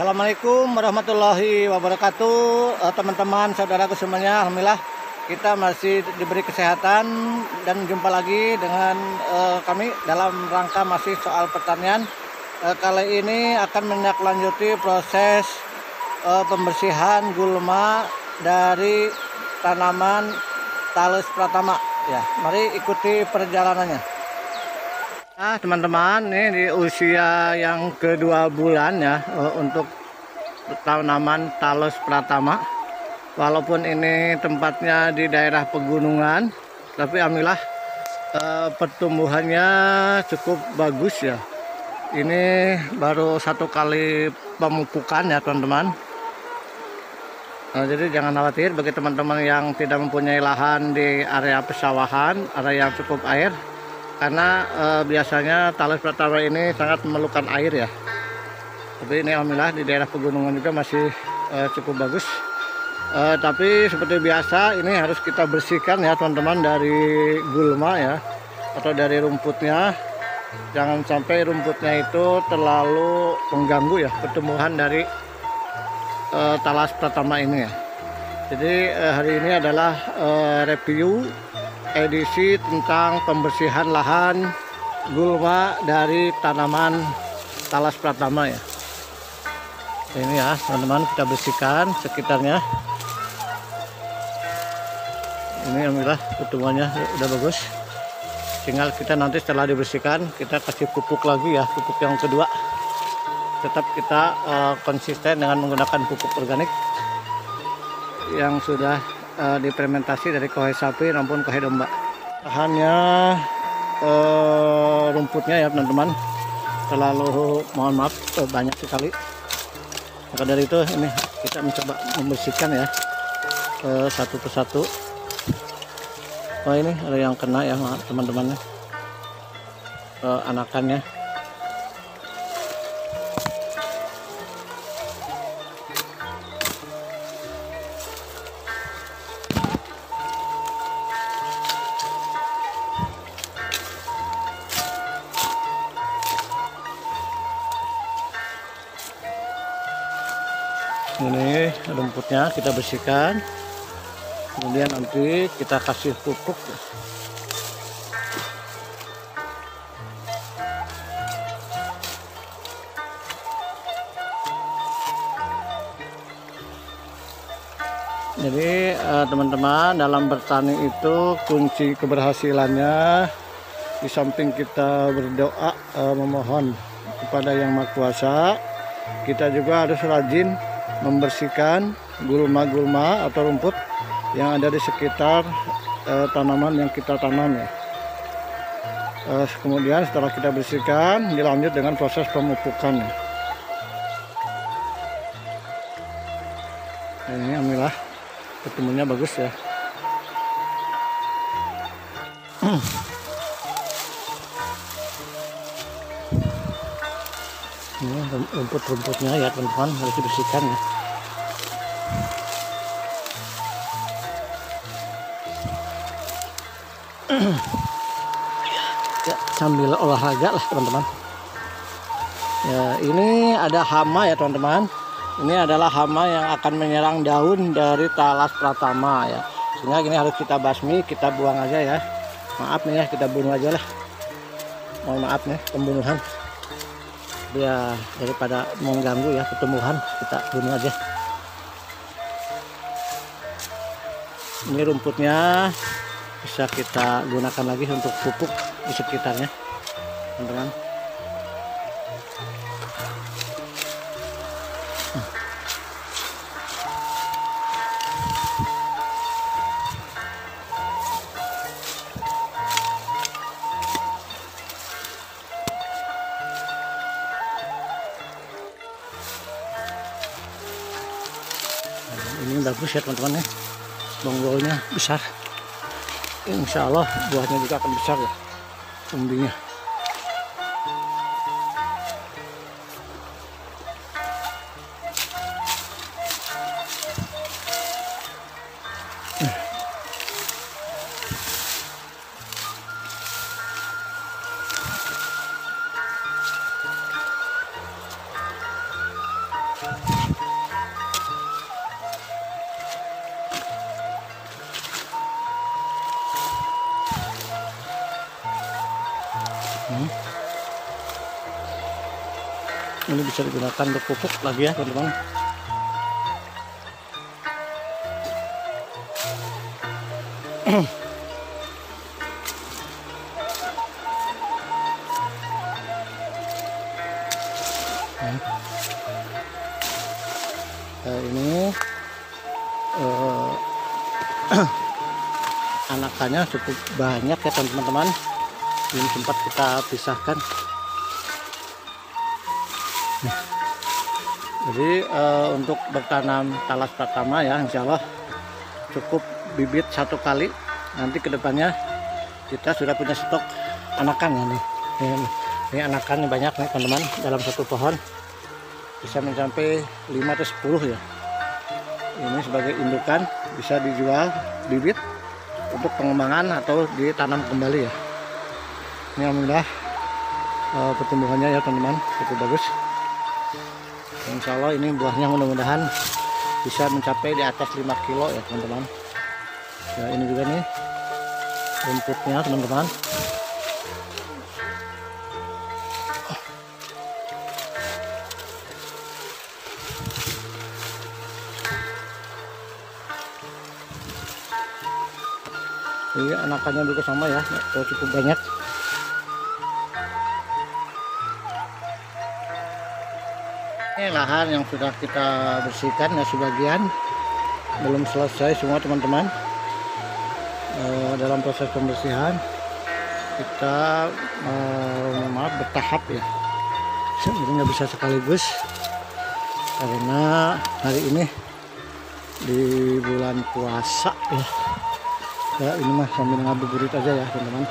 Assalamualaikum warahmatullahi wabarakatuh, teman-teman, saudaraku semuanya. Alhamdulillah kita masih diberi kesehatan dan jumpa lagi dengan kami dalam rangka masih soal pertanian. Kali ini akan menindaklanjuti proses pembersihan gulma dari tanaman Thales pratama. Ya, mari ikuti perjalanannya. Nah, teman-teman, ini di usia yang kedua bulan ya untuk tanaman Thales pratama. Walaupun ini tempatnya di daerah pegunungan, tapi alhamdulillah pertumbuhannya cukup bagus ya. Ini baru satu kali pemupukan ya teman-teman. Jadi jangan khawatir bagi teman-teman yang tidak mempunyai lahan di area pesawahan, area yang cukup air. Karena biasanya Thales pratama ini sangat memerlukan air ya. Tapi ini alhamdulillah di daerah pegunungan juga masih cukup bagus. Tapi seperti biasa ini harus kita bersihkan ya teman-teman dari gulma ya, atau dari rumputnya. Jangan sampai rumputnya itu terlalu mengganggu ya pertumbuhan dari Thales pratama ini ya. Jadi hari ini adalah review edisi tentang pembersihan lahan gulma dari tanaman Thales pratama ya. Ini ya teman-teman, kita bersihkan sekitarnya. Ini alhamdulillah pertumbuhannya udah bagus. Tinggal kita nanti setelah dibersihkan kita kasih pupuk lagi ya, pupuk yang kedua. Tetap kita konsisten dengan menggunakan pupuk organik yang sudah difermentasi dari kohe sapi maupun kohe domba. Bahannya rumputnya ya teman-teman, terlalu mohon maaf banyak sekali. Maka dari itu ini kita mencoba membersihkan ya satu persatu. Oh, ini ada yang kena ya teman-temannya, anakannya. Ini rumputnya kita bersihkan, kemudian nanti kita kasih pupuk. Jadi teman-teman, dalam bertani itu kunci keberhasilannya di samping kita berdoa memohon kepada Yang Maha Kuasa, kita juga harus rajin membersihkan gulma-gulma atau rumput yang ada di sekitar tanaman yang kita tanam ya. Kemudian setelah kita bersihkan, dilanjut dengan proses pemupukan. Ini alhamdulillah pertumbuhannya bagus ya. Ini rumput-rumputnya ya teman-teman, harus dibersihkan ya. Ya, sambil olahraga lah teman-teman ya. Ini ada hama ya teman-teman. Ini adalah hama yang akan menyerang daun dari Thales pratama ya, sehingga ini harus kita basmi, kita buang aja ya. Maaf nih ya, kita bunuh aja lah. Mohon maaf nih pembunuhan ya, daripada mengganggu ya pertumbuhan, kita bunuh aja. Ini rumputnya bisa kita gunakan lagi untuk pupuk di sekitarnya teman-teman. Ini bagus ya teman-teman ya, bonggolnya besar. Insya Allah buahnya juga akan besar ya, umbinya. Ini bisa digunakan untuk pupuk lagi ya teman-teman. Ini anakannya cukup banyak ya teman-teman, belum sempat kita pisahkan. Jadi untuk bertanam talas pratama ya, insya Allah cukup bibit 1 kali. Nanti kedepannya kita sudah punya stok anakan ya nih. Ini anakan banyak nih teman-teman, dalam satu pohon bisa mencapai 5 atau 10 ya. Ini sebagai indukan, bisa dijual bibit untuk pengembangan atau ditanam kembali ya. Ini alhamdulillah pertumbuhannya ya teman-teman cukup bagus. Insya Allah ini buahnya mudah-mudahan bisa mencapai di atas 5 kilo ya teman-teman. Ya, ini juga nih rumputnya teman-teman. Ini anakannya juga sama ya, cukup banyak. Ini lahan yang sudah kita bersihkan ya, sebagian belum selesai semua teman-teman. Dalam proses pembersihan kita bertahap ya, jadi nggak bisa sekaligus karena hari ini di bulan puasa ya. Ya ini mah sambil ngabuburit aja ya teman-teman.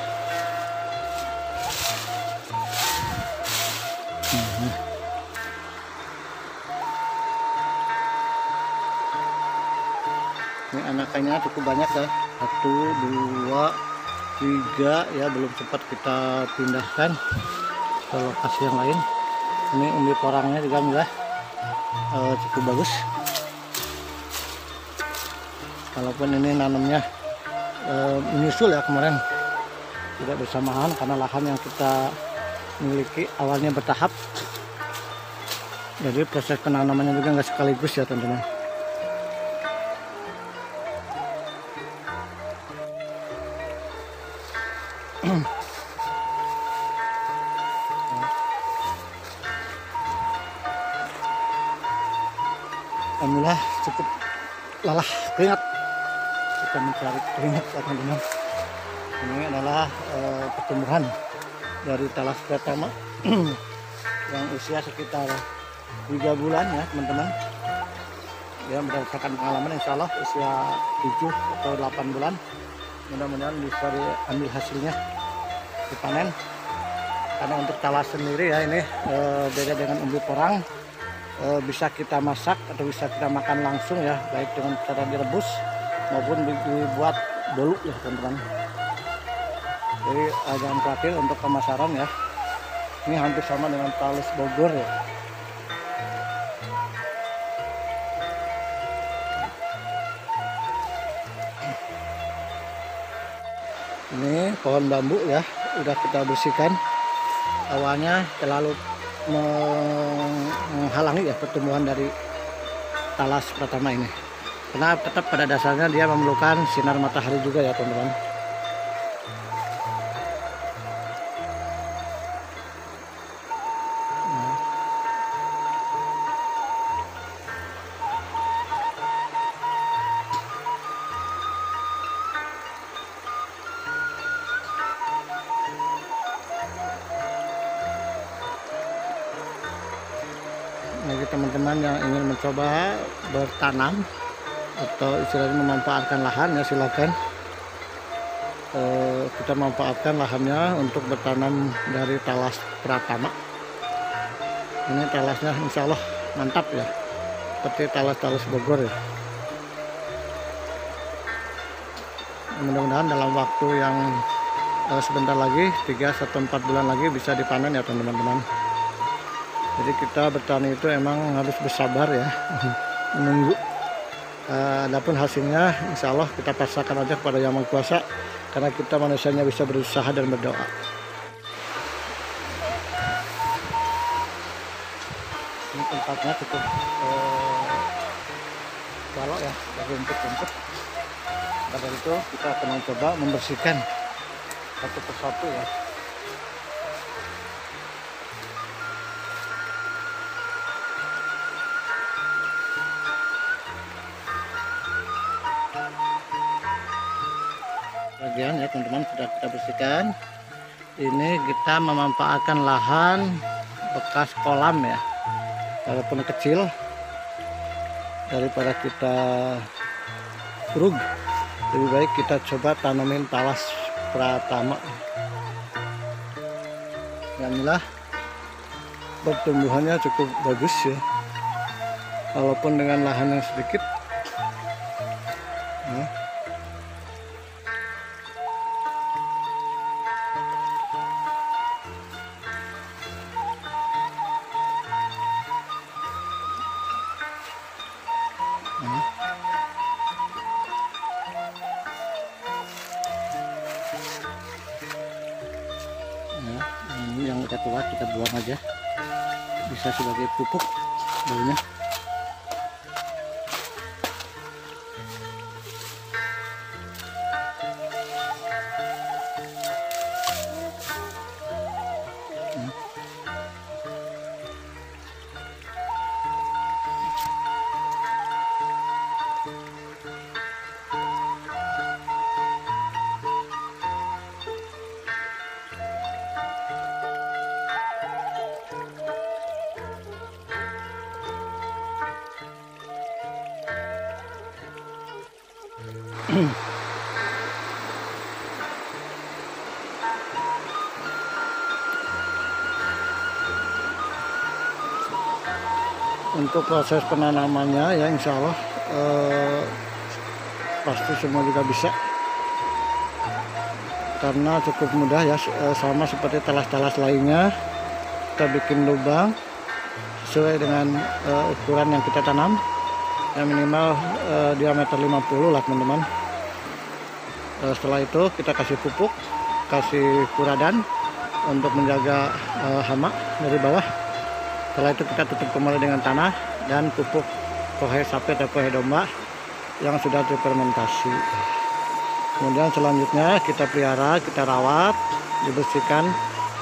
Ini anakannya cukup banyak ya, 1, 2, 3 ya, belum sempat kita pindahkan ke lokasi yang lain. Ini umbi porangnya juga alhamdulillah cukup bagus, walaupun ini nanamnya menyusul ya, kemarin tidak bersamaan karena lahan yang kita miliki awalnya bertahap, jadi proses penanamannya juga nggak sekaligus ya teman-teman. Alhamdulillah cukup lelah keringat kita mencari keringat ya teman-teman. Ini adalah pertumbuhan dari talas pratama yang usia sekitar 3 bulan ya teman-teman. Ya, berdasarkan pengalaman insya Allah usia 7 atau 8 bulan mudah-mudahan bisa diambil hasilnya, dipanen. Karena untuk talas sendiri ya ini beda dengan umbi porang, bisa kita masak atau bisa kita makan langsung ya, baik dengan cara direbus maupun dibuat bolu ya teman-teman. Jadi jangan khawatir untuk pemasaran ya, ini hampir sama dengan talas Bogor ya. Ini pohon bambu ya, udah kita bersihkan, awalnya terlalu menghalangi ya pertumbuhan dari talas pratama ini, karena tetap pada dasarnya dia memerlukan sinar matahari juga ya teman-teman. Bagi teman-teman yang ingin mencoba bertanam atau istilahnya memanfaatkan lahan ya, silakan kita manfaatkan lahannya untuk bertanam dari talas pratama. Ini talasnya insya Allah mantap ya, seperti talas-talas Bogor ya. Mudah-mudahan dalam waktu yang sebentar lagi, 3 atau 4 bulan lagi bisa dipanen ya teman-teman. Jadi kita bertani itu emang harus bersabar ya, menunggu. Adapun hasilnya insya Allah kita pasrahkan aja kepada Yang Maha Kuasa, karena kita manusianya bisa berusaha dan berdoa. Ini tempatnya cukup balok ya, dari rumput-rumput. Pada itu kita akan mencoba membersihkan satu persatu ya. Bagian ya teman-teman sudah kita bersihkan. Ini kita memanfaatkan lahan bekas kolam ya, walaupun kecil, daripada kita urug, lebih baik kita coba tanamin talas pratama. Alhamdulillah pertumbuhannya cukup bagus ya, walaupun dengan lahan yang sedikit. Ini yang udah tua kita buang aja, bisa sebagai pupuk daunnya. Untuk proses penanamannya ya insya Allah pasti semua juga bisa, karena cukup mudah ya, sama seperti talas-talas lainnya. Kita bikin lubang sesuai dengan ukuran yang kita tanam, yang minimal diameter 50 lah teman-teman. Setelah itu kita kasih pupuk, kasih kuradan untuk menjaga hama dari bawah. Setelah itu kita tutup kembali dengan tanah dan pupuk kohe sapi atau kohe domba yang sudah difermentasi. Kemudian selanjutnya kita pelihara, kita rawat, dibersihkan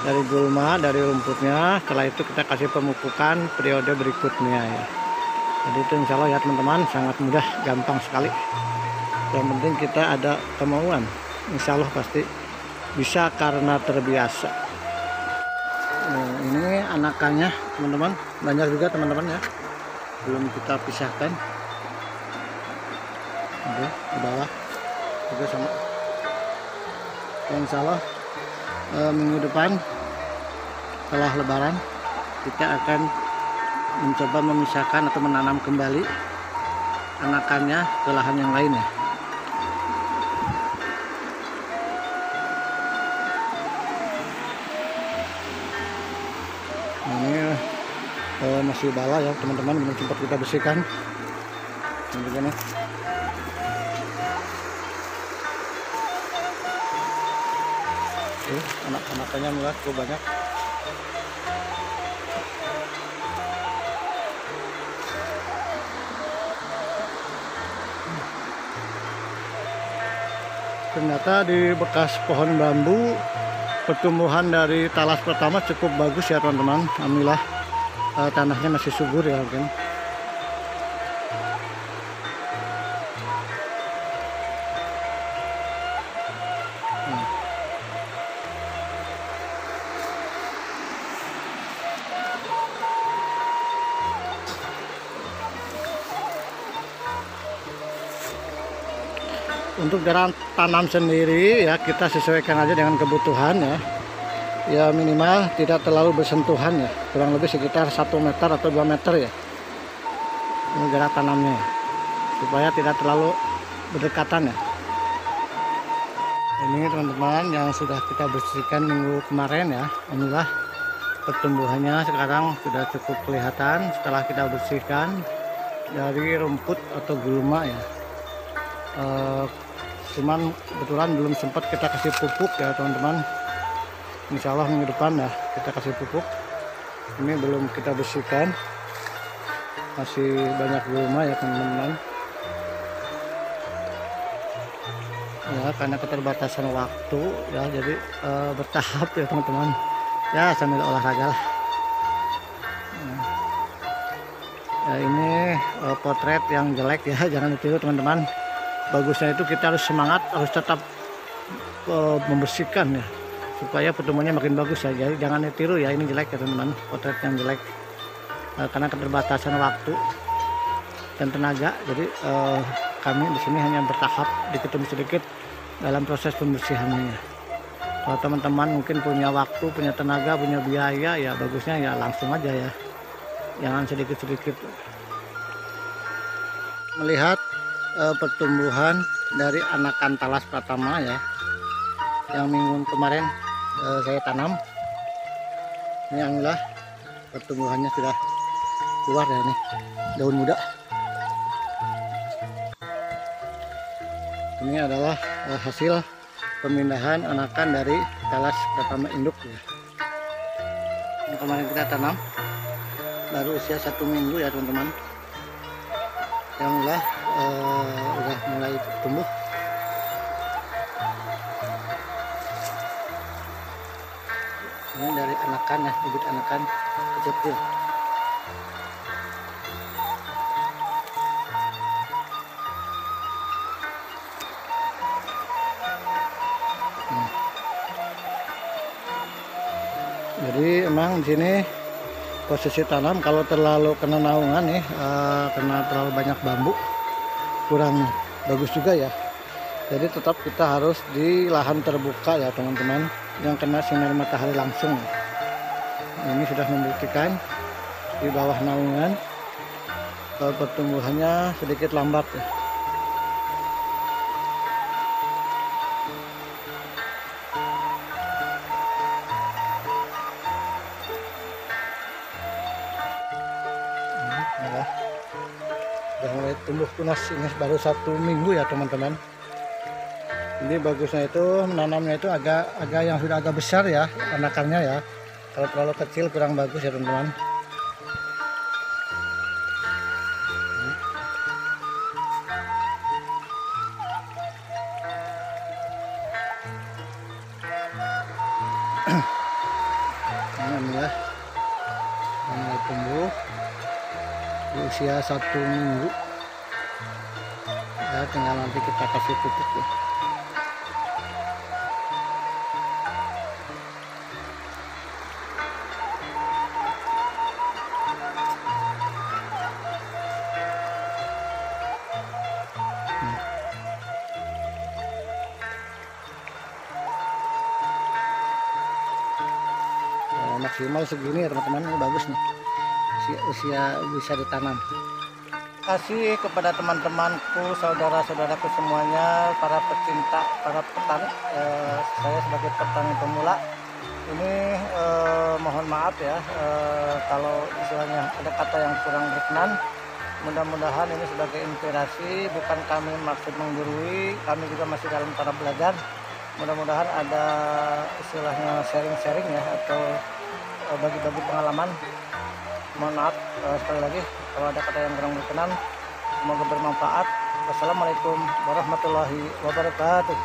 dari gulma, dari rumputnya. Setelah itu kita kasih pemupukan periode berikutnya ya. Jadi itu insya Allah ya teman-teman, sangat mudah, gampang sekali. Yang penting kita ada kemauan, insya Allah pasti bisa karena terbiasa. Nah, ini anakannya teman-teman, banyak juga teman-teman ya, belum kita pisahkan. Oke, di bawah juga sama. Dan insya Allah minggu depan setelah lebaran kita akan mencoba memisahkan atau menanam kembali anakannya ke lahan yang lain ya. Ini masih bala ya teman-teman, belum sempat kita bersihkan. Begini. Anak-anaknya mulai cukup banyak. Ternyata di bekas pohon bambu pertumbuhan dari talas pertama cukup bagus ya teman-teman. Alhamdulillah tanahnya masih subur ya mungkin. Untuk jarak tanam sendiri ya kita sesuaikan aja dengan kebutuhan ya. Ya minimal tidak terlalu bersentuhan ya, kurang lebih sekitar 1 meter atau 2 meter ya. Ini jarak tanamnya ya, supaya tidak terlalu berdekatan ya. Ini teman-teman yang sudah kita bersihkan minggu kemarin ya. Alhamdulillah pertumbuhannya sekarang sudah cukup kelihatan setelah kita bersihkan dari rumput atau gulma ya. Cuman kebetulan belum sempat kita kasih pupuk ya teman-teman. Insya Allah minggu depan ya kita kasih pupuk. Ini belum kita bersihkan masih banyak di rumah ya teman-teman ya, karena keterbatasan waktu ya, jadi bertahap ya teman-teman ya, sambil olahraga lah. Ya, ini potret yang jelek ya, jangan ditiru teman-teman. Bagusnya itu kita harus semangat, harus tetap membersihkan ya, supaya pertumbuhannya makin bagus ya. Jadi jangan ditiru ya, ini jelek ya teman-teman, potret yang jelek karena keterbatasan waktu dan tenaga. Jadi kami di sini hanya bertahap, dikit demi sedikit dalam proses pembersihannya. Kalau teman-teman mungkin punya waktu, punya tenaga, punya biaya ya, bagusnya ya langsung aja ya, jangan sedikit-sedikit. Melihat pertumbuhan dari anakan talas pratama ya, yang minggu kemarin saya tanam, ini alhamdulillah pertumbuhannya sudah keluar ya, nih daun muda. Ini adalah hasil pemindahan anakan dari talas pratama induk ya. Yang kemarin kita tanam baru usia 1 minggu ya teman-teman. Alhamdulillah udah mulai tumbuh. Ini dari anakan ya, bibit anakan kecil. Jadi emang di sini posisi tanam kalau terlalu kena naungan nih, kena terlalu banyak bambu kurang bagus juga ya. Jadi tetap kita harus di lahan terbuka ya teman-teman, yang kena sinar matahari langsung. Ini sudah membuktikan di bawah naungan pertumbuhannya sedikit lambat ya. Sudah mulai tumbuh tunas, ini baru 1 minggu ya teman-teman. Ini bagusnya itu menanamnya itu agak yang sudah agak besar ya anakannya ya. Kalau terlalu kecil kurang bagus ya teman-teman. Alhamdulillah mulai tumbuh di usia 1 minggu ya, tinggal nanti kita kasih pupuk ya. Maksimal segini ya teman-teman, ini bagus nih, usia bisa ditanam. Kasih kepada teman-temanku, saudara-saudaraku semuanya, para pecinta, para petani. Saya sebagai petani pemula ini mohon maaf ya kalau istilahnya ada kata yang kurang berkenan. Mudah-mudahan ini sebagai inspirasi, bukan kami maksud menggurui, kami juga masih dalam tahap belajar. Mudah-mudahan ada istilahnya sharing-sharing ya, atau bagi-bagi pengalaman. Mohon maaf sekali lagi kalau ada kata yang kurang berkenan. Semoga bermanfaat. Wassalamualaikum warahmatullahi wabarakatuh.